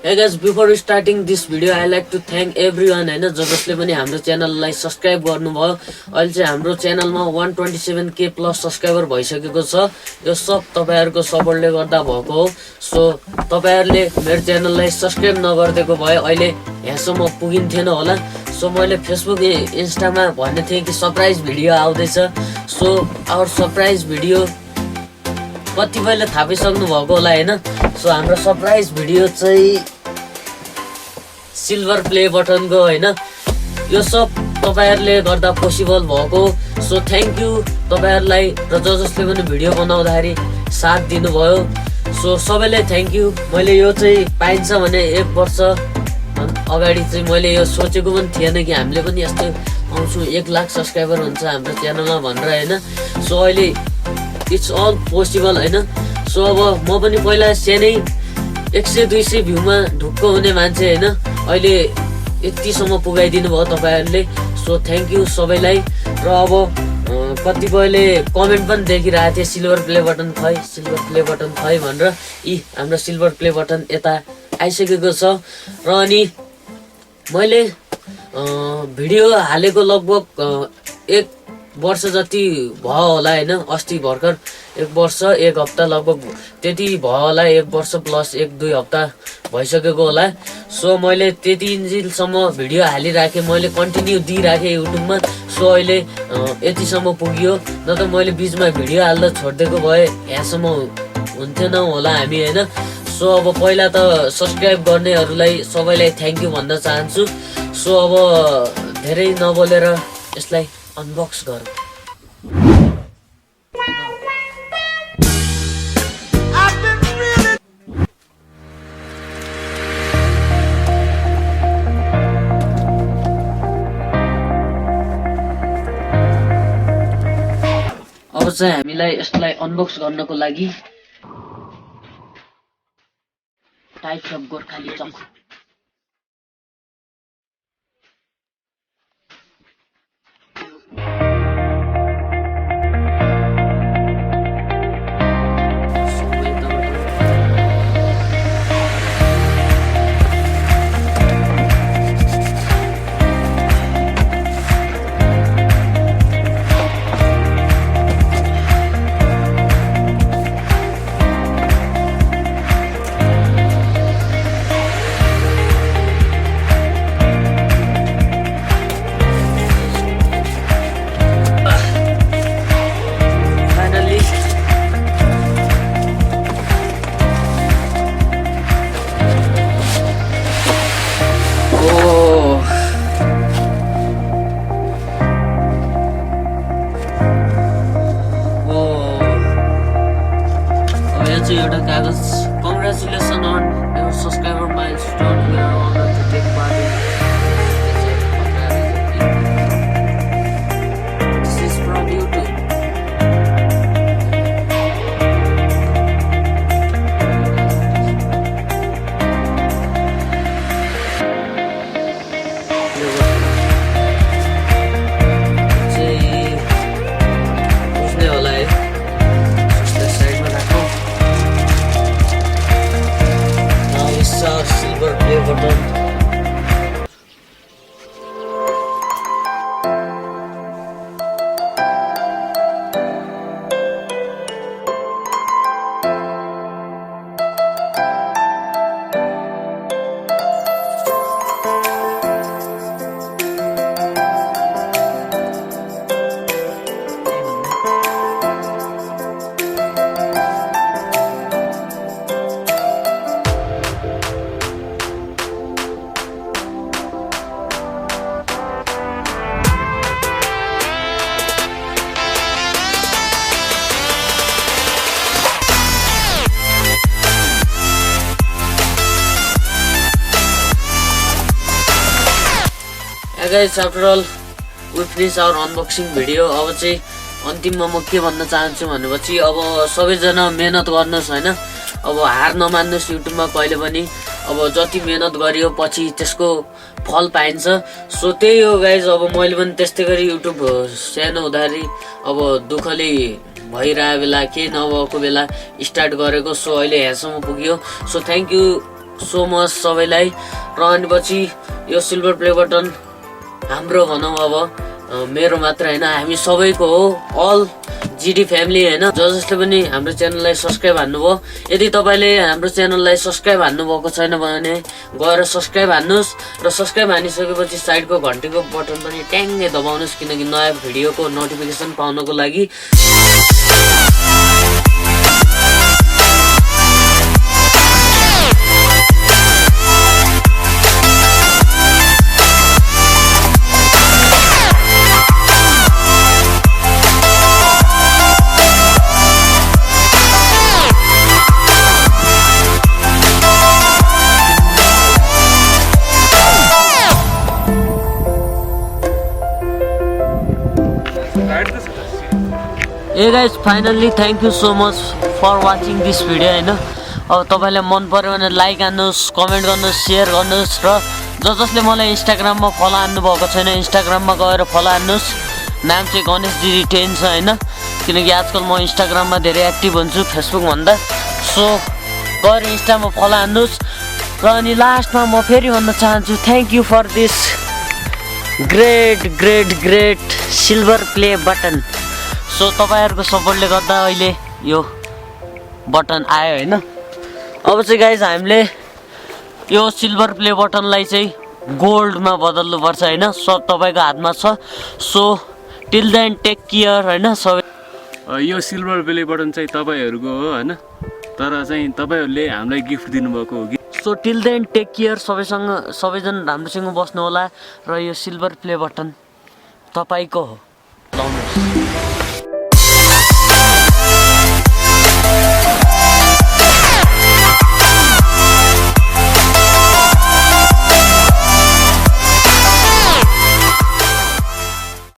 Hey guys, before starting this video, I like to thank everyone हैन जसले पनि हाम्रो च्यानललाई सब्स्क्राइब गर्नुभयो। अहिले चाहिँ हाम्रो च्यानलमा 127k प्लस सब्स्क्राइबर भइसकेको छ। यो सब तपाईहरुको सपोर्टले गर्दा भएको हो। सो तपाईहरुले मेरो च्यानललाई सब्स्क्राइब नगर्देको भए अहिले यहाँसम्म पुगिन्थेन होला। सो मैले फेसबुक इन्स्टामा भन्ने थिएँ कि सरप्राइज भिडियो आउँदैछ। सो आवर सरप्राइज भिडियो कतिपयले थाहा पाइसक्नु भएको होला हैन। सो हाम्रो सरप्राइज भिडियो चाहिँ सिल्भर प्ले बटनको हैन। यो सब तपाईहरुले गर्दा पोसिबल भएको। सो थ्यांक यू तपाईहरुलाई र जसले पनि भिडियो बनाउँदाखेरि साथ दिनुभयो। सो सबैलाई थ्यांक यू। मैले यो चाहिँ पाइन्छ भने 1 वर्ष अगाडि चाहिँ मैले यो सोचेको पनि थिएन कि हामीले पनि यस्तो पाउँछौँ 1 लाख सब्स्क्राइबर हुन्छ हाम्रो च्यानलमा भनेर हैन। सो अहिले इट्स अल पोसिबल हैन। सो अब म पनि पहिला सानै 100-200 भ्यूमा ढुक्क हुने मान्छे हैन। अहिले यतिसम्म पुगाइदिनु भयो तपाईहरुले। सो थ्यांक यू सबैलाई। र अब कतिपयले कमेन्ट पनि देखिरहेको थिए सिल्भर प्ले बटन खै भनेर। हाम्रो सिल्भर प्ले बटन यता आइसकेको छ। र अनि मैले भिडियो हालेको लगभग 1 वर्ष जति भयो होला हैन। अस्ति भर्खर 1 वर्ष 1 हप्ता लगभग त्यति भयो होला। 1 वर्ष प्लस 1-2 हप्ता भइसकेको होला। सो मैले त्यति इन्जिलसम्म भिडियो हालिराखेँ, मैले कन्टिन्यू दिइराखेँ युट्युबमा। सो अहिले यतिसम्म पुग्यो। न त मैले बिचमा भिडियो हाल्दा छोडिदिएको भए यहाँसम्म हुन्थेन होला हामी हैन। सो अब पहिला त सब्स्क्राइब गर्नेहरूलाई सबैलाई थ्यांक यू भन्न चाहन्छु। सो अब धेरै नबोलेर यसलाई अनबक्स गरौँ। अब चाहिँ हामीलाई यसलाई अनबक्स गर्नको लागि टाइप्स अफ गोर्खाली चम्क एउटा कागज। Congratulations on your subscriber milestone. We are honored to take part in this is from YouTube. बुझ्ने होला है। Silver play button. Guys, after all, we finish our unboxing video. अब चाहिँ अन्तिममा म के भन्न चाहन्छु भनेपछि अब सबैजना मेहनत गर्नुहोस् हैन। अब हार नमान्नुहोस् युट्युबमा कहिले पनि। अब जति मेहनत गरियो पछि त्यसको फल पाइन्छ। सो त्यही हो गाइज। अब मैले पनि त्यस्तै गरी युट्युब सानो हुँदाखेरि अब दुःखले भइरहेको बेला केही नभएको बेला स्टार्ट गरेको। सो अहिले यहाँसम्म पुग्यो। So thank you so much सबैलाई। र अनि पछि यो सिल्भर प्ले बटन हाम्रो भनौँ अब मेरो मात्र होइन, हामी सबैको हो, अल जिडी फ्यामिली होइन। जसले पनि हाम्रो च्यानललाई सब्सक्राइब हान्नुभयो, यदि तपाईँले हाम्रो च्यानललाई सब्सक्राइब हान्नुभएको छैन भने गएर सब्सक्राइब हान्नुहोस्। र सब्सक्राइब हानिसकेपछि साइडको घन्टीको बटन पनि ट्याङ्गै दबाउनुहोस्, किनकि नयाँ भिडियोको नोटिफिकेसन पाउनको लागि। ए guys finally thank you so much for watching this video होइन। अब तपाईँलाई मन पऱ्यो भने लाइक हान्नुहोस्, कमेन्ट गर्नुहोस्, सेयर गर्नुहोस्। र जसले मलाई इन्स्टाग्राममा फलो हान्नुभएको छैन इन्स्टाग्राममा गएर फलो हान्नुहोस्। नाम चाहिँ गणेश जिडी 10 छ होइन, किनकि आजकल म इन्स्टाग्राममा धेरै एक्टिभ हुन्छु फेसबुकभन्दा। सो गएर इन्स्टामा फलो हान्नुहोस्। र अनि लास्टमा म फेरि भन्न चाहन्छु thank you for this great silver play button. So तपाईँहरूको सपोर्टले गर्दा अहिले यो बटन आयो होइन। अब चाहिँ गाइज हामीले यो सिल्भर प्ले बटनलाई चाहिँ गोल्डमा बदल्नुपर्छ होइन, सब तपाईँको हातमा छ। So till then take care होइन सबै। यो सिल्भर प्ले बटन चाहिँ तपाईँहरूको हो होइन, तर चाहिँ तपाईँहरूले हामीलाई गिफ्ट दिनुभएको हो कि। So till then take care, सबैजना राम्रोसँग बस्नु होला। र यो सिल्भर प्ले बटन तपाईँको हो।